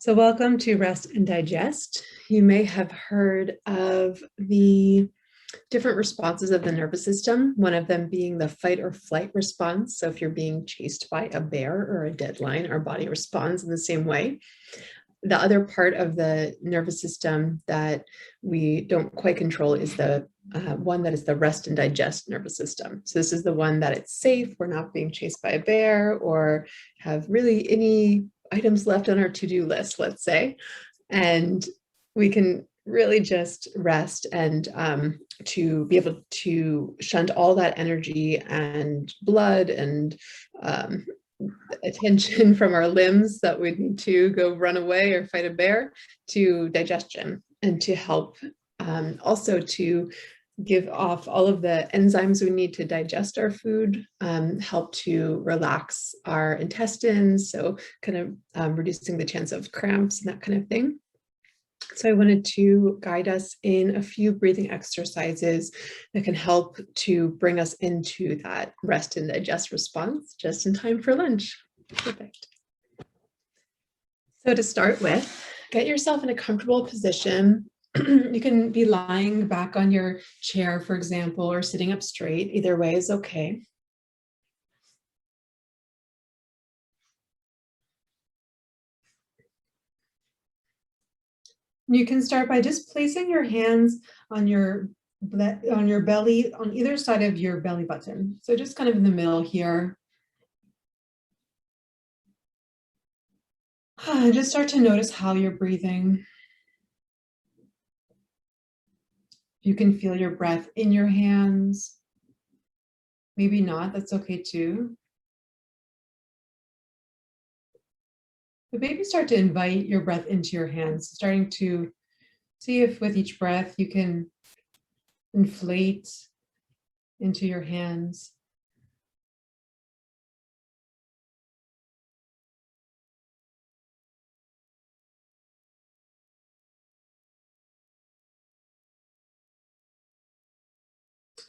So welcome to Rest and Digest. You may have heard of the different responses of the nervous system, one of them being the fight or flight response. So if you're being chased by a bear or a deadline, our body responds in the same way. The other part of the nervous system that we don't quite control is the one that is the rest and digest nervous system. So this is the one that it's safe, we're not being chased by a bear or have really any items left on our to-do list, let's say, and we can really just rest and to be able to shunt all that energy and blood and attention from our limbs that we need to go run away or fight a bear to digestion, and to help also to give off all of the enzymes we need to digest our food, help to relax our intestines, so kind of reducing the chance of cramps and that kind of thing. So I wanted to guide us in a few breathing exercises that can help to bring us into that rest and digest response just in time for lunch. Perfect. So to start with, get yourself in a comfortable position. You can be lying back on your chair, for example, or sitting up straight. Either way is okay. You can start by just placing your hands on your belly, on either side of your belly button. So just kind of in the middle here. Just start to notice how you're breathing. You can feel your breath in your hands. Maybe not, that's okay too. But maybe start to invite your breath into your hands, starting to see if with each breath you can inflate into your hands.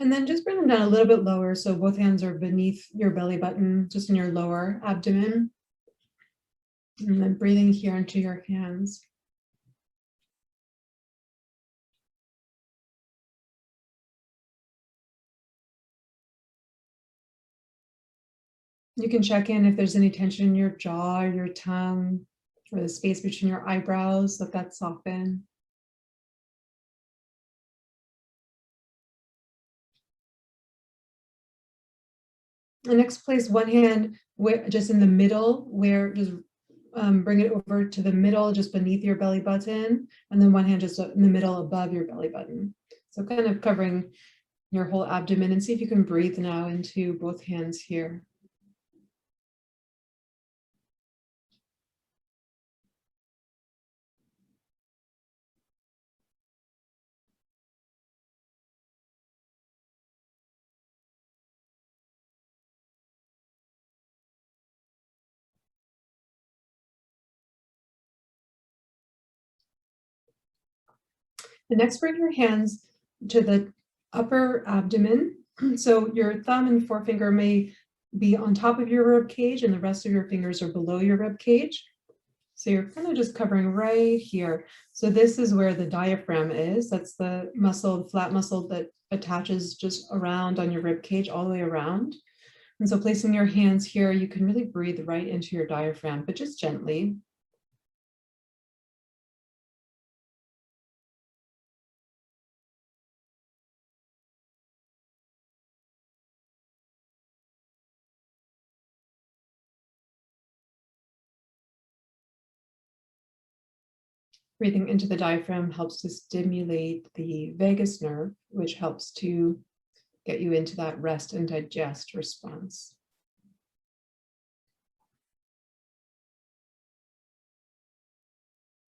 And then just bring them down a little bit lower, so both hands are beneath your belly button, just in your lower abdomen. And then breathing here into your hands. You can check in if there's any tension in your jaw, or your tongue, or the space between your eyebrows, let that soften. And next, place one hand just in the middle, where just bring it over to the middle, just beneath your belly button, and then one hand just in the middle above your belly button. So kind of covering your whole abdomen, and see if you can breathe now into both hands here. And next, bring your hands to the upper abdomen. So your thumb and forefinger may be on top of your rib cage, and the rest of your fingers are below your rib cage. So you're kind of just covering right here. So this is where the diaphragm is. That's the muscle, the flat muscle that attaches just around on your rib cage, all the way around. And so placing your hands here, you can really breathe right into your diaphragm, but just gently. Breathing into the diaphragm helps to stimulate the vagus nerve, which helps to get you into that rest and digest response.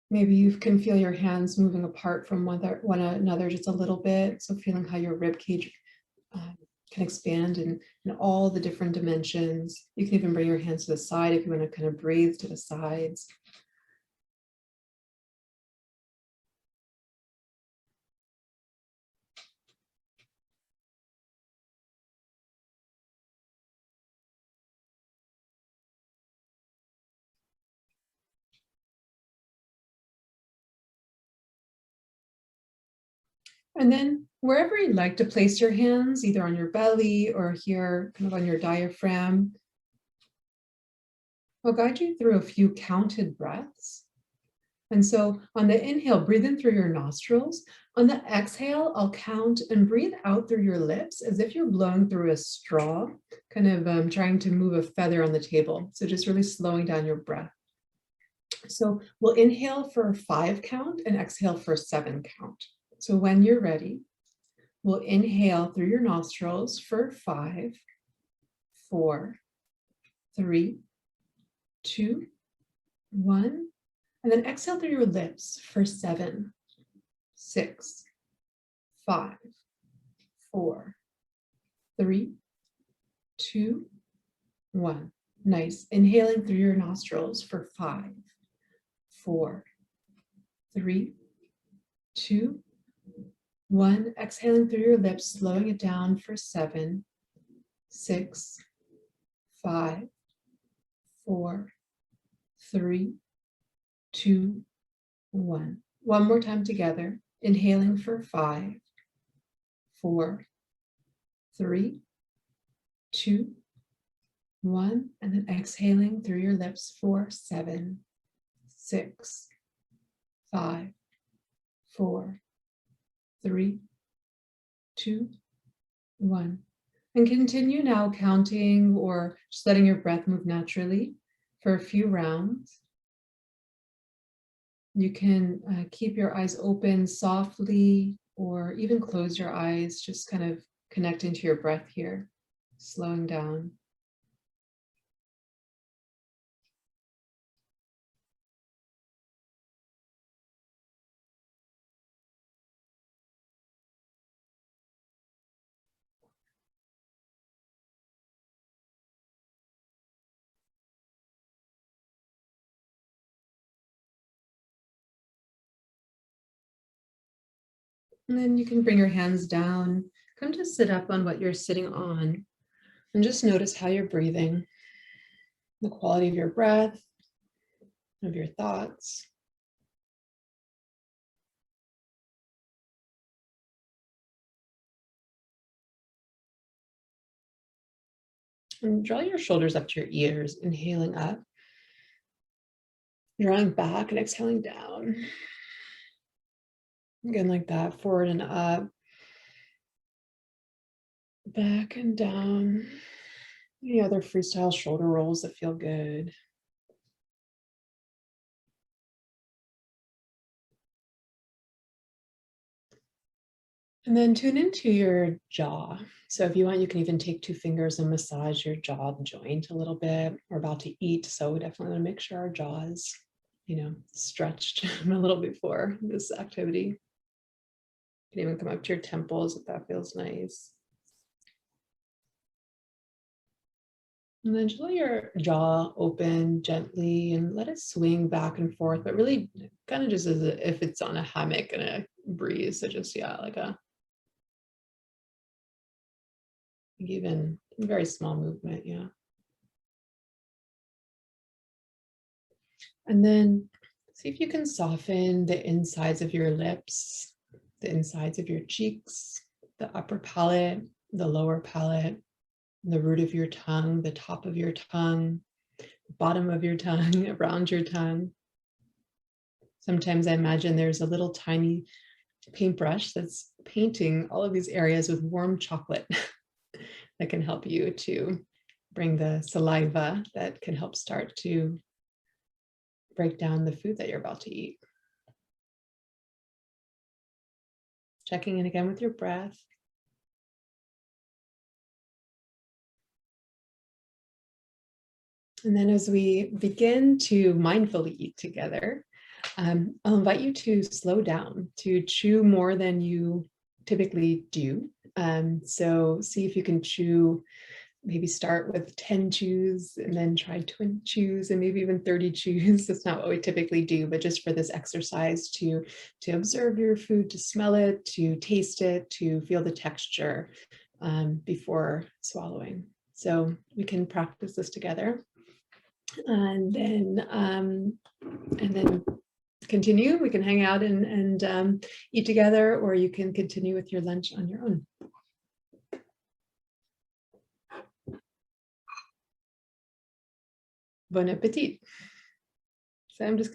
Maybe you can feel your hands moving apart from one another just a little bit. So feeling how your rib cage can expand in all the different dimensions. You can even bring your hands to the side if you want to kind of breathe to the sides. And then wherever you'd like to place your hands, either on your belly or here, kind of on your diaphragm, I'll guide you through a few counted breaths. And so on the inhale, breathe in through your nostrils. On the exhale, I'll count and breathe out through your lips as if you're blowing through a straw, kind of trying to move a feather on the table. So just really slowing down your breath. So we'll inhale for a 5 count and exhale for a 7 count. So when you're ready, we'll inhale through your nostrils for 5, 4, 3, 2, 1. And then exhale through your lips for 7, 6, 5, 4, 3, 2, 1. Nice. Inhaling through your nostrils for 5, 4, 3, 2, 1. Exhaling through your lips, slowing it down for 7, 6, 5, 4, 3, 2, 1. One more time together. Inhaling for 5, 4, 3, 2, 1. And then exhaling through your lips for 7, 6, 5, 4, 3, 2, 1. And continue now counting or just letting your breath move naturally for a few rounds. You can keep your eyes open softly or even close your eyes, just kind of connecting to your breath here, slowing down. And then you can bring your hands down, come to sit up on what you're sitting on, and just notice how you're breathing, the quality of your breath, of your thoughts. And draw your shoulders up to your ears, inhaling up, drawing back and exhaling down. Again, like that, forward and up, back and down. Any other freestyle shoulder rolls that feel good. And then tune into your jaw. So if you want, you can even take 2 fingers and massage your jaw joint a little bit. We're about to eat, so we definitely want to make sure our jaw is, stretched a little before this activity. You can even come up to your temples if that feels nice. And then just let your jaw open gently and let it swing back and forth, but really kind of just as if it's on a hammock and a breeze. So just, like a even very small movement, yeah. And then see if you can soften the insides of your lips, the insides of your cheeks, the upper palate, the lower palate, the root of your tongue, the top of your tongue, the bottom of your tongue, around your tongue. Sometimes I imagine there's a little tiny paintbrush that's painting all of these areas with warm chocolate that can help you to bring the saliva that can help start to break down the food that you're about to eat. Checking in again with your breath. And then as we begin to mindfully eat together, I'll invite you to slow down, to chew more than you typically do. So see if you can chew, maybe start with 10 chews and then try 20 chews and maybe even 30 chews. That's not what we typically do, but just for this exercise to observe your food, to smell it, to taste it, to feel the texture before swallowing. So we can practice this together. And then continue. We can hang out and eat together, or you can continue with your lunch on your own. Bon appetit. So I'm just going to